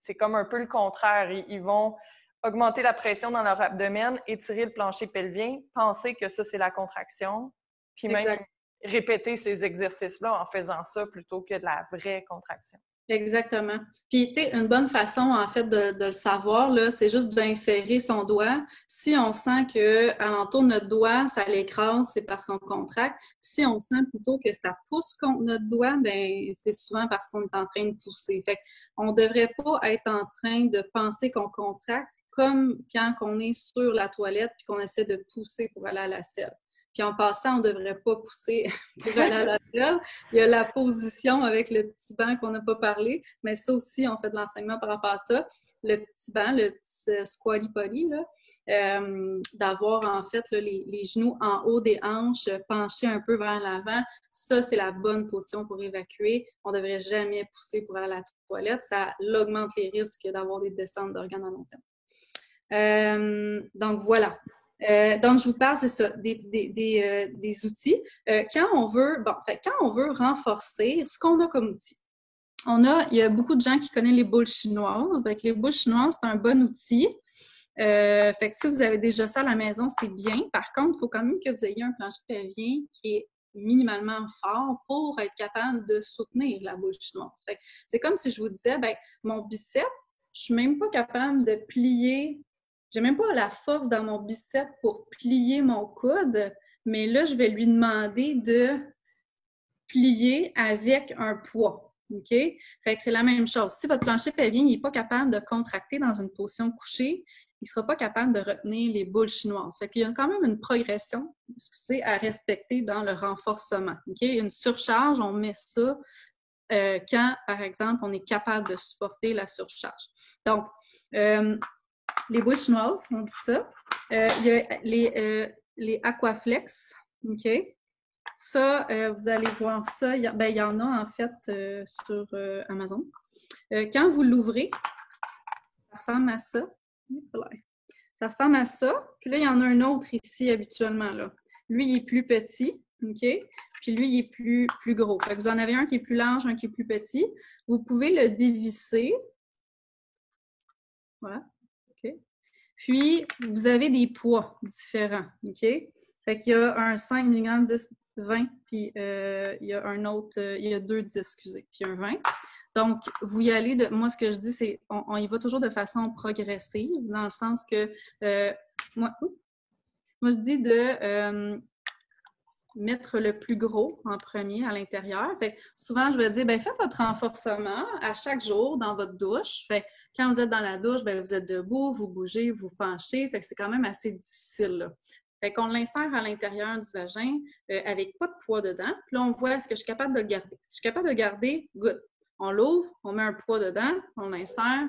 C'est comme un peu le contraire. Ils vont augmenter la pression dans leur abdomen, étirer le plancher pelvien, penser que ça, c'est la contraction, puis même Exact. répéter ces exercices-là en faisant ça plutôt que de la vraie contraction. Exactement. Puis, tu sais, une bonne façon, en fait, de le savoir, là, c'est juste d'insérer son doigt. Si on sent que alentour de notre doigt, ça l'écrase, c'est parce qu'on contracte. Puis si on sent plutôt que ça pousse contre notre doigt, ben c'est souvent parce qu'on est en train de pousser. Fait qu'on devrait pas être en train de penser qu'on contracte comme quand on est sur la toilette puis qu'on essaie de pousser pour aller à la selle. Puis en passant, on ne devrait pas pousser pour aller à la selle. Il y a la position avec le petit banc qu'on n'a pas parlé, mais ça aussi, on fait de l'enseignement par rapport à ça. Le petit banc, le petit squatty potty, d'avoir en fait là, les genoux en haut des hanches, penchés un peu vers l'avant. Ça, c'est la bonne position pour évacuer. On ne devrait jamais pousser pour aller à la toilette. Ça augmente les risques d'avoir des descentes d'organes à long terme. Donc voilà. Donc, je vous parle, c'est ça, des outils. Quand on veut renforcer, ce qu'on a comme outil, il y a beaucoup de gens qui connaissent les boules chinoises. Donc, les boules chinoises, c'est un bon outil. Fait que si vous avez déjà ça à la maison, c'est bien. Par contre, il faut quand même que vous ayez un plancher pelvien qui est minimalement fort pour être capable de soutenir la boule chinoise. Fait que c'est comme si je vous disais, ben mon biceps, je suis même pas capable de plier. J'ai même pas la force dans mon biceps pour plier mon coude, mais là, je vais lui demander de plier avec un poids. OK? Fait que c'est la même chose. Si votre plancher pelvien n'est pas capable de contracter dans une position couchée, il ne sera pas capable de retenir les boules chinoises. Fait qu'il y a quand même une progression, à respecter dans le renforcement. OK? Une surcharge, on met ça quand, par exemple, on est capable de supporter la surcharge. Donc, les boules chinoises, on dit ça. Il y a les Aquaflex, OK? Ça, vous allez voir ça. Il y en a en fait sur Amazon. Quand vous l'ouvrez, ça ressemble à ça. Ça ressemble à ça. Puis là, il y en a un autre ici habituellement. Là. Lui, il est plus petit. OK? Puis lui, il est plus gros. Fait que vous en avez un qui est plus large, un qui est plus petit. Vous pouvez le dévisser. Voilà. OK? Puis, vous avez des poids différents. OK? Fait qu'il y a un 5 mg, 10, 20, puis il y a un autre, il y a 2 10, excusez, puis un 20. Donc, vous y allez moi, ce que je dis, c'est on y va toujours de façon progressive, dans le sens que moi, je dis de mettre le plus gros en premier à l'intérieur. Fait souvent, je vais dire, ben faites votre renforcement à chaque jour dans votre douche. Fait quand vous êtes dans la douche, ben vous êtes debout, vous bougez, vous penchez. Fait que c'est quand même assez difficile, là. Fait qu'on l'insère à l'intérieur du vagin avec pas de poids dedans. Puis là, on voit est-ce que je suis capable de le garder. Si je suis capable de le garder, good. On l'ouvre, on met un poids dedans, on l'insère,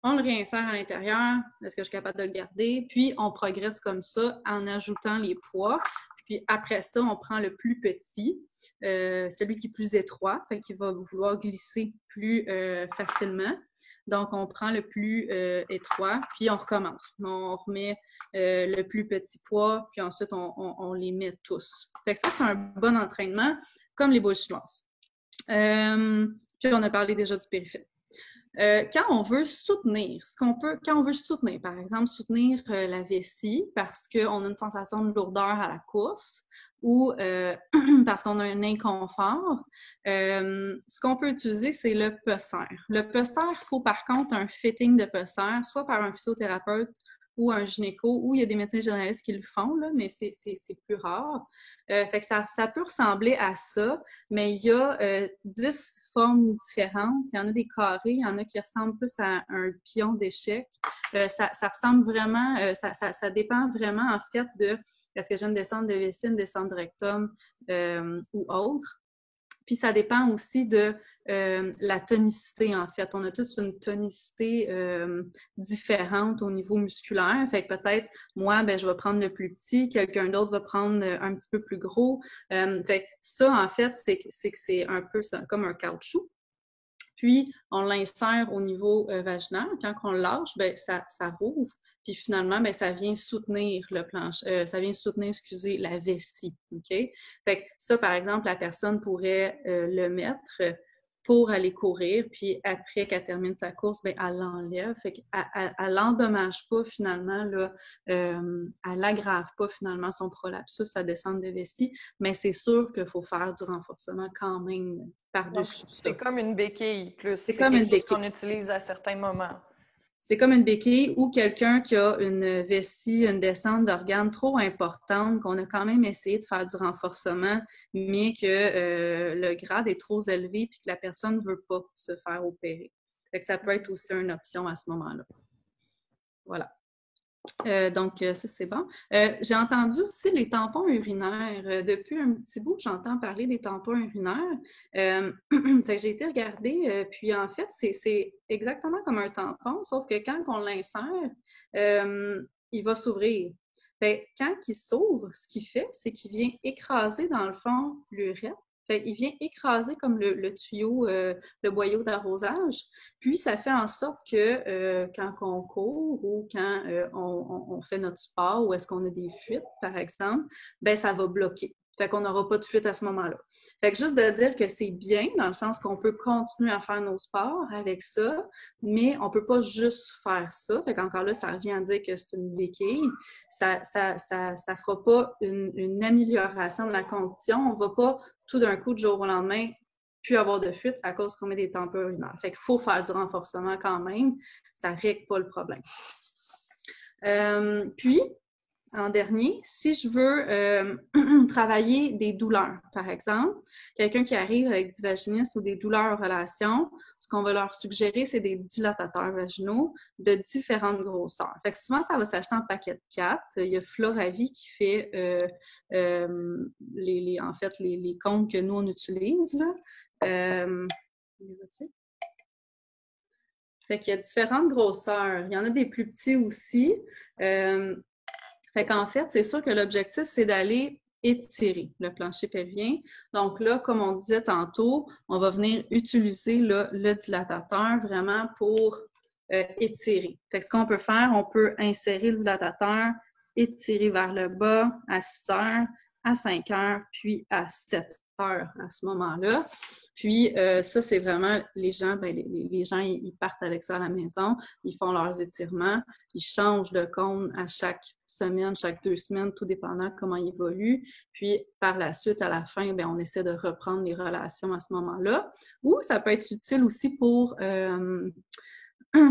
on le réinsère à l'intérieur. Est-ce que je suis capable de le garder? Puis, on progresse comme ça en ajoutant les poids. Puis Puis après ça, on prend le plus petit, celui qui est plus étroit, fait qu'il va vouloir glisser plus facilement. Donc, on prend le plus étroit, puis on recommence. On remet le plus petit poids, puis ensuite, on les met tous. Fait que ça, c'est un bon entraînement, comme les boules chinoises. Puis, on a parlé déjà du périphérique. Quand on veut soutenir, quand on veut soutenir, par exemple, soutenir la vessie parce qu'on a une sensation de lourdeur à la course ou parce qu'on a un inconfort, ce qu'on peut utiliser, c'est le pesser. Le pesser, il faut par contre un fitting de pesser, soit par un physiothérapeute ou un gynéco, ou il y a des médecins généralistes qui le font, là, mais c'est plus rare. Fait que ça peut ressembler à ça, mais il y a 10 formes différentes. Il y en a des carrés, il y en a qui ressemblent plus à un pion d'échec. Ça ressemble vraiment, ça dépend vraiment, en fait, de est-ce que j'ai une descente de vessie, une descente de rectum ou autre. Puis ça dépend aussi de la tonicité, en fait. On a toute une tonicité différente au niveau musculaire. Fait que peut-être, moi, je vais prendre le plus petit, quelqu'un d'autre va prendre un petit peu plus gros. Fait que ça, en fait, c'est que c'est un peu comme un caoutchouc. Puis, on l'insère au niveau vaginal. Quand on le lâche, ça rouvre. Puis finalement, ça vient soutenir le plancher, ça vient soutenir, la vessie. OK? Fait que ça, par exemple, la personne pourrait le mettre pour aller courir, puis après qu'elle termine sa course, elle l'enlève. Fait qu'elle l'endommage pas finalement, là, elle l'aggrave pas finalement son prolapsus, sa descente de vessie, mais c'est sûr qu'il faut faire du renforcement quand même par-dessus. C'est comme une béquille plus. C'est comme une béquille qu'on utilise à certains moments. C'est comme une béquille ou quelqu'un qui a une vessie, une descente d'organes trop importante, qu'on a quand même essayé de faire du renforcement, mais que le grade est trop élevé et que la personne ne veut pas se faire opérer. Fait que ça peut être aussi une option à ce moment-là. Voilà. Donc, ça, c'est bon. J'ai entendu aussi les tampons urinaires. Depuis un petit bout, j'entends parler des tampons urinaires. Fait que j'ai été regarder, puis en fait, c'est exactement comme un tampon, sauf que quand on l'insère, il va s'ouvrir. Fait que quand il s'ouvre, ce qu'il fait, c'est qu'il vient écraser, dans le fond, l'urètre. Il vient écraser comme le tuyau, le boyau d'arrosage. Puis, ça fait en sorte que quand on court ou quand on fait notre sport ou est-ce qu'on a des fuites, par exemple, ça va bloquer. Fait qu'on n'aura pas de fuite à ce moment-là. Fait que juste de dire que c'est bien, dans le sens qu'on peut continuer à faire nos sports avec ça, mais on peut pas juste faire ça. Fait qu'encore là, ça revient à dire que c'est une béquille. Ça fera pas une amélioration de la condition. On va pas tout d'un coup, du jour au lendemain, plus avoir de fuite à cause qu'on met des tampons urinaires. Fait qu'il faut faire du renforcement quand même. Ça ne règle pas le problème. Puis, en dernier, si je veux travailler des douleurs, par exemple, quelqu'un qui arrive avec du vaginisme ou des douleurs en relation, ce qu'on va leur suggérer, c'est des dilatateurs vaginaux de différentes grosseurs. Fait que souvent, ça va s'acheter en paquet de 4. Il y a Floravie qui fait en fait les comptes que nous, on utilise. Là. Fait qu'il y a différentes grosseurs. Il y en a des plus petits aussi. Fait qu'en fait, c'est sûr que l'objectif, c'est d'aller étirer le plancher pelvien. Donc là, comme on disait tantôt, on va venir utiliser là, le dilatateur vraiment pour étirer. Fait que ce qu'on peut faire, on peut insérer le dilatateur, étirer vers le bas à 6 heures, à 5 heures, puis à 7 heures à ce moment-là. Puis ça, c'est vraiment les gens, les gens, ils partent avec ça à la maison, ils font leurs étirements, ils changent de cône à chaque semaine, chaque 2 semaines, tout dépendant comment ils évoluent. Puis par la suite, à la fin, on essaie de reprendre les relations à ce moment-là. Ou ça peut être utile aussi pour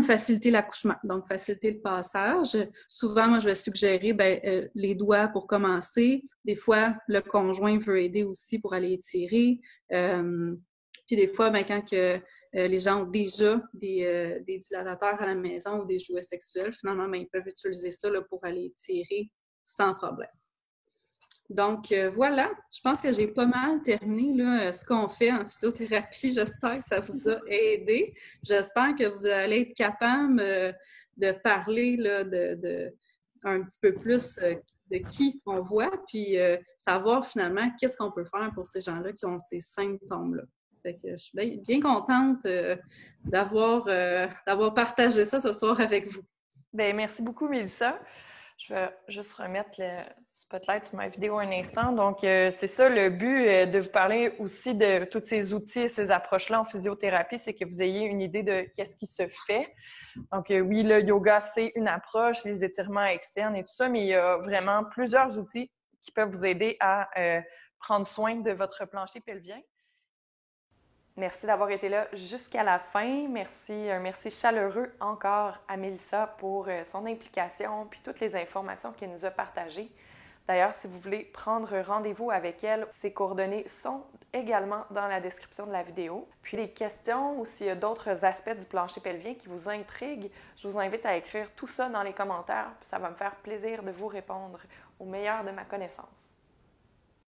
faciliter l'accouchement, donc faciliter le passage. Souvent, moi, je vais suggérer les doigts pour commencer. Des fois, le conjoint veut aider aussi pour aller étirer. Puis des fois, quand les gens ont déjà des dilatateurs à la maison ou des jouets sexuels, finalement, ils peuvent utiliser ça là, pour aller étirer sans problème. Donc, voilà, je pense que j'ai pas mal terminé là, ce qu'on fait en physiothérapie. J'espère que ça vous a aidé. J'espère que vous allez être capable de parler là, un petit peu plus de qui on voit, puis savoir finalement qu'est-ce qu'on peut faire pour ces gens-là qui ont ces symptômes-là. Fait que je suis bien, bien contente d'avoir partagé ça ce soir avec vous. Bien, merci beaucoup, Mélissa. Je vais juste remettre le spotlight sur ma vidéo un instant. Donc, c'est ça le but de vous parler aussi de tous ces outils et ces approches-là en physiothérapie, c'est que vous ayez une idée de qu'est-ce qui se fait. Donc, oui, le yoga, c'est une approche, les étirements externes et tout ça, mais il y a vraiment plusieurs outils qui peuvent vous aider à prendre soin de votre plancher pelvien. Merci d'avoir été là jusqu'à la fin. Un merci chaleureux encore à Mélissa pour son implication puis toutes les informations qu'elle nous a partagées. D'ailleurs, si vous voulez prendre rendez-vous avec elle, ses coordonnées sont également dans la description de la vidéo. Puis les questions ou s'il y a d'autres aspects du plancher pelvien qui vous intriguent, je vous invite à écrire tout ça dans les commentaires. Puis ça va me faire plaisir de vous répondre au meilleur de ma connaissance.